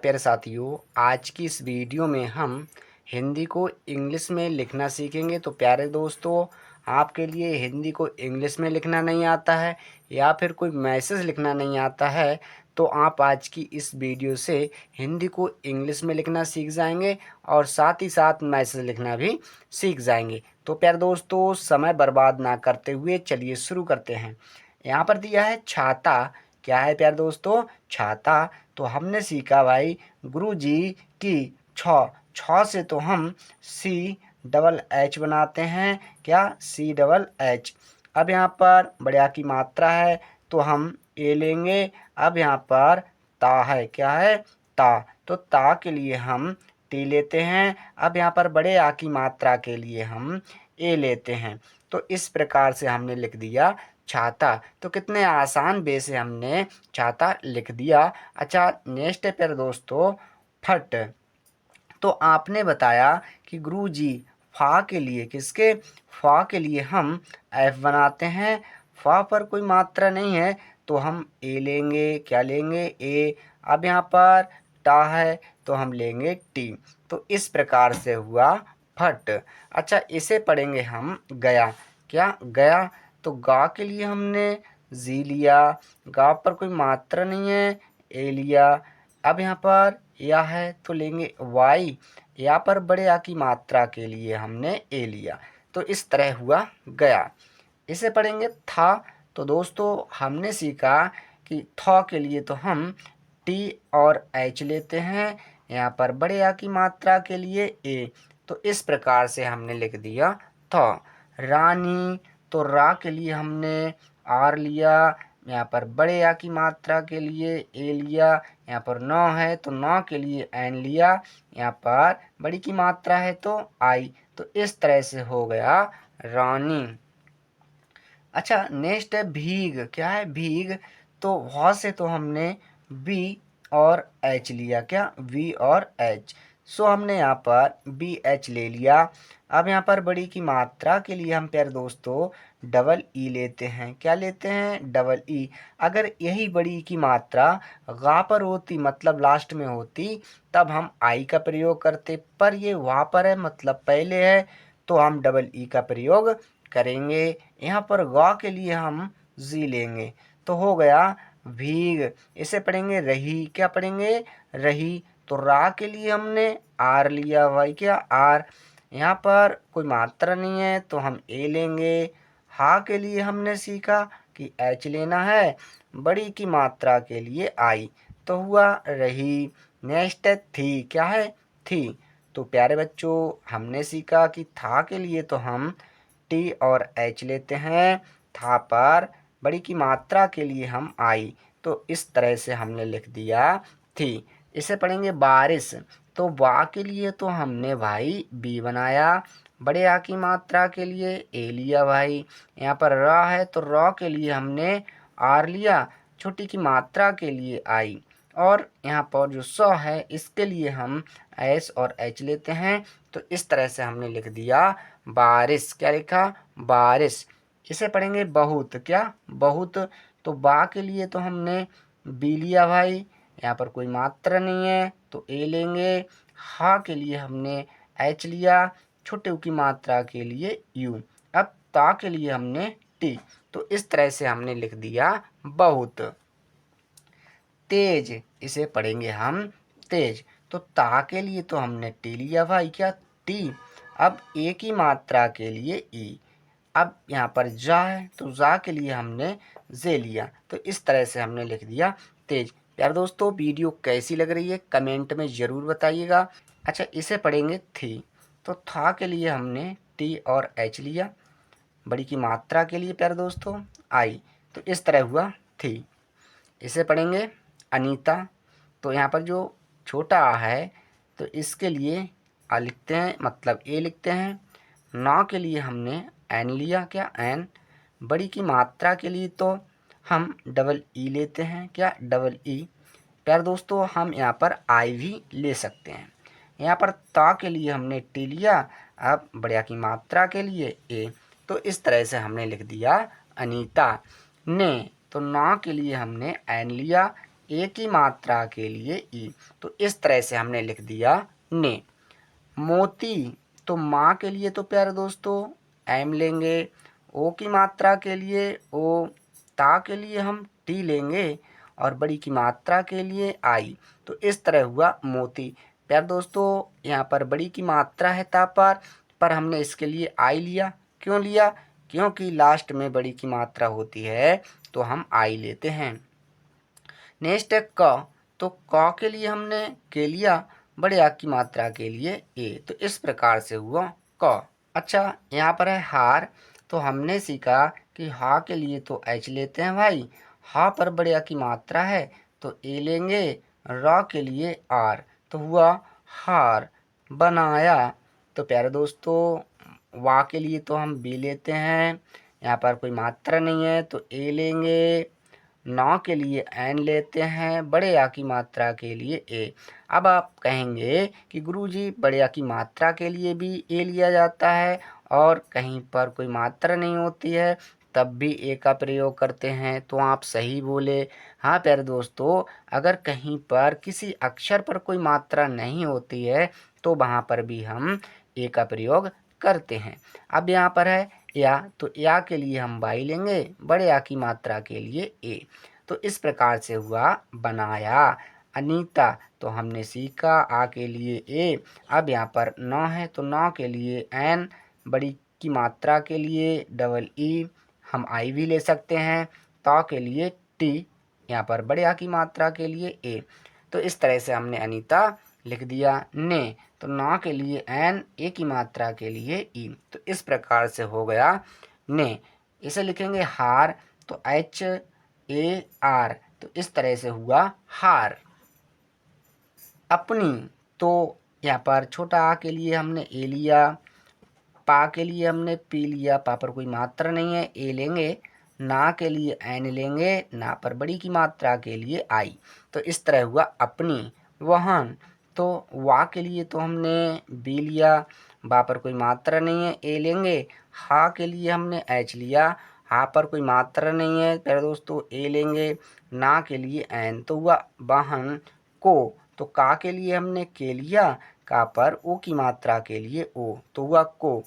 प्यारे साथियों, आज की इस वीडियो में हम हिंदी को इंग्लिश में लिखना सीखेंगे। तो प्यारे दोस्तों, आपके लिए हिंदी को इंग्लिश में लिखना नहीं आता है या फिर कोई मैसेज लिखना नहीं आता है, तो आप आज की इस वीडियो से हिंदी को इंग्लिश में लिखना सीख जाएंगे और साथ ही साथ मैसेज लिखना भी सीख जाएंगे। तो प्यारे दोस्तों, समय बर्बाद ना करते हुए चलिए शुरू करते हैं। यहाँ पर दिया है छाता। क्या है प्यारे दोस्तों? छाता। तो हमने सीखा भाई गुरुजी की छ। छ से तो हम सी डबल एच बनाते हैं। क्या? C double H. अब यहाँ पर बढ़िया की मात्रा है तो हम ए लेंगे। अब यहाँ पर ता है। क्या है? ता। तो ता के लिए हम टी लेते हैं। अब यहाँ पर बड़े आ की मात्रा के लिए हम ए लेते हैं। तो इस प्रकार से हमने लिख दिया छाता। तो कितने आसान वे से हमने छाता लिख दिया। अच्छा, नेक्स्ट है प्यारे दोस्तों फट। तो आपने बताया कि गुरुजी फा के लिए, किसके? फा के लिए हम एफ बनाते हैं। फा पर कोई मात्रा नहीं है तो हम ए लेंगे। क्या लेंगे? ए। अब यहाँ पर टा है तो हम लेंगे टी। तो इस प्रकार से हुआ फट। अच्छा, इसे पढ़ेंगे हम गया। क्या? गया। तो गा के लिए हमने जी लिया। गा पर कोई मात्रा नहीं है, ए लिया। अब यहाँ पर या है तो लेंगे वाई। या पर बड़े आ की मात्रा के लिए हमने ए लिया। तो इस तरह हुआ गया। इसे पढ़ेंगे था। तो दोस्तों, हमने सीखा कि था के लिए तो हम टी और एच लेते हैं। यहाँ पर बड़े आ की मात्रा के लिए ए। तो इस प्रकार से हमने लिख दिया था। रानी। तो रा के लिए हमने आर लिया। यहाँ पर बड़े आ की मात्रा के लिए ए लिया। यहाँ पर नौ है तो नौ के लिए एन लिया। यहाँ पर बड़ी की मात्रा है तो आई। तो इस तरह से हो गया रानी। अच्छा, नेक्स्ट है भीग। क्या है? भीग। तो वहाँ से तो हमने बी और एच लिया। क्या? वी और एच। सो हमने यहाँ पर बी एच ले लिया। अब यहाँ पर बड़ी की मात्रा के लिए हम प्यारे दोस्तों डबल ई लेते हैं। क्या लेते हैं? Double E. अगर यही बड़ी की मात्रा गा पर होती, मतलब लास्ट में होती, तब हम आई का प्रयोग करते, पर ये वहाँ पर है, मतलब पहले है, तो हम डबल ई का प्रयोग करेंगे। यहाँ पर गा के लिए हम जी लेंगे। तो हो गया भीग। इसे पढ़ेंगे रही। क्या पढ़ेंगे? रही। तो रा के लिए हमने आर लिया भाई। क्या? आर। यहाँ पर कोई मात्रा नहीं है तो हम ए लेंगे। हा के लिए हमने सीखा कि एच लेना है। बड़ी की मात्रा के लिए आई। तो हुआ रही। नेक्स्ट है थी। क्या है? थी। तो प्यारे बच्चों, हमने सीखा कि था के लिए तो हम टी और एच लेते हैं। था पर बड़ी की मात्रा के लिए हम आई। तो इस तरह से हमने लिख दिया थी। इसे पढ़ेंगे बारिश। तो बा के लिए तो हमने भाई बी बनाया। बड़े आ की मात्रा के लिए ए लिया भाई। यहाँ पर रा है तो रॉ के लिए हमने आर लिया। छोटी की मात्रा के लिए आई। और यहाँ पर जो स है इसके लिए हम एस और एच लेते हैं। तो इस तरह से हमने लिख दिया बारिश। क्या लिखा? बारिश। इसे पढ़ेंगे बहुत। क्या? बहुत। तो बा के लिए तो हमने बी लिया भाई। यहाँ पर कोई मात्रा नहीं है तो ए लेंगे। हा के लिए हमने एच लिया। छोटे ऊ की मात्रा के लिए यू। अब ता के लिए हमने टी। तो इस तरह से हमने लिख दिया बहुत। तेज। इसे पढ़ेंगे हम तेज। तो ता के लिए तो हमने टी लिया भाई। क्या? टी। अब ए की मात्रा के लिए ई। अब यहाँ पर जा है तो जा के लिए हमने जे लिया। तो इस तरह से हमने लिख दिया तेज। यार दोस्तों, वीडियो कैसी लग रही है कमेंट में ज़रूर बताइएगा। अच्छा, इसे पढ़ेंगे थी। तो था के लिए हमने टी और एच लिया। बड़ी की मात्रा के लिए प्यारे दोस्तों आई। तो इस तरह हुआ थी। इसे पढ़ेंगे अनीता। तो यहाँ पर जो छोटा आ है तो इसके लिए आ लिखते हैं, मतलब ए लिखते हैं। ना के लिए हमने एन लिया। क्या? एन। बड़ी की मात्रा के लिए तो हम डबल ई लेते हैं। क्या? Double E. प्यारे दोस्तों, हम यहाँ पर आई भी ले सकते हैं। यहाँ पर ता के लिए हमने टी लिया। अब बढ़िया की मात्रा के लिए ए। तो इस तरह से हमने लिख दिया अनीता। ने। तो ना के लिए हमने एन लिया। ए की मात्रा के लिए ई। तो इस तरह से हमने लिख दिया ने। मोती, तो माँ के लिए तो प्यारे दोस्तों एम लेंगे, ओ की मात्रा के लिए ओ, ता के लिए हम टी लेंगे और बड़ी की मात्रा के लिए आई। तो इस तरह हुआ मोती। प्यारे दोस्तों यहाँ पर बड़ी की मात्रा है ता पर हमने इसके लिए आई लिया। क्यों लिया? क्योंकि लास्ट में बड़ी की मात्रा होती है तो हम आई लेते हैं। नेक्स्ट है क, तो क के लिए हमने के लिया, बड़े आ की मात्रा के लिए ए। तो इस प्रकार से हुआ क। अच्छा यहाँ पर है हार, तो हमने सीखा कि हा के लिए तो एच लेते हैं भाई, हा पर बड़े आ की मात्रा है तो ए लेंगे, रा के लिए आर, तो हुआ हार। बनाया, तो प्यारे दोस्तों वा के लिए तो हम बी लेते हैं, यहाँ पर कोई मात्रा नहीं है तो ए लेंगे, नौ के लिए एन लेते हैं, बड़े आ की मात्रा के लिए ए। अब आप कहेंगे कि गुरुजी बड़े आ की मात्रा के लिए भी ए लिया जाता है और कहीं पर कोई मात्रा नहीं होती है तब भी ए का प्रयोग करते हैं, तो आप सही बोले। हाँ प्यारे दोस्तों, अगर कहीं पर किसी अक्षर पर कोई मात्रा नहीं होती है तो वहाँ पर भी हम ए का प्रयोग करते हैं। अब यहाँ पर है या, तो या के लिए हम वाई लेंगे, बड़े आ की मात्रा के लिए ए। तो इस प्रकार से हुआ बनाया। अनीता, तो हमने सीखा आ के लिए ए। अब यहाँ पर नौ है तो नौ के लिए एन, बड़ी की मात्रा के लिए डबल ई, हम आई भी ले सकते हैं। ता के लिए टी, यहाँ पर बड़े आ की मात्रा के लिए ए। तो इस तरह से हमने अनीता लिख दिया। ने, तो ना के लिए एन, ए की मात्रा के लिए ई। तो इस प्रकार से हो गया ने। इसे लिखेंगे हार, तो एच ए आर, तो इस तरह से हुआ हार। अपनी, तो यहाँ पर छोटा आ के लिए हमने ए लिया, पा के लिए हमने पी लिया, पा पर कोई मात्रा नहीं है ए लेंगे, ना के लिए एन लेंगे, ना पर बड़ी की मात्रा के लिए आई। तो इस तरह हुआ अपनी। वाहन, तो वा के लिए तो हमने बी लिया, बा पर कोई मात्रा नहीं है ए लेंगे, हा के लिए हमने एच लिया, हा पर कोई मात्रा नहीं है प्यारे दोस्तों ए लेंगे, ना के लिए एन, तो हुआ वाहन को। तो का के लिए हमने के लिया, का पर ओ की मात्रा के लिए ओ, तो हुआ को।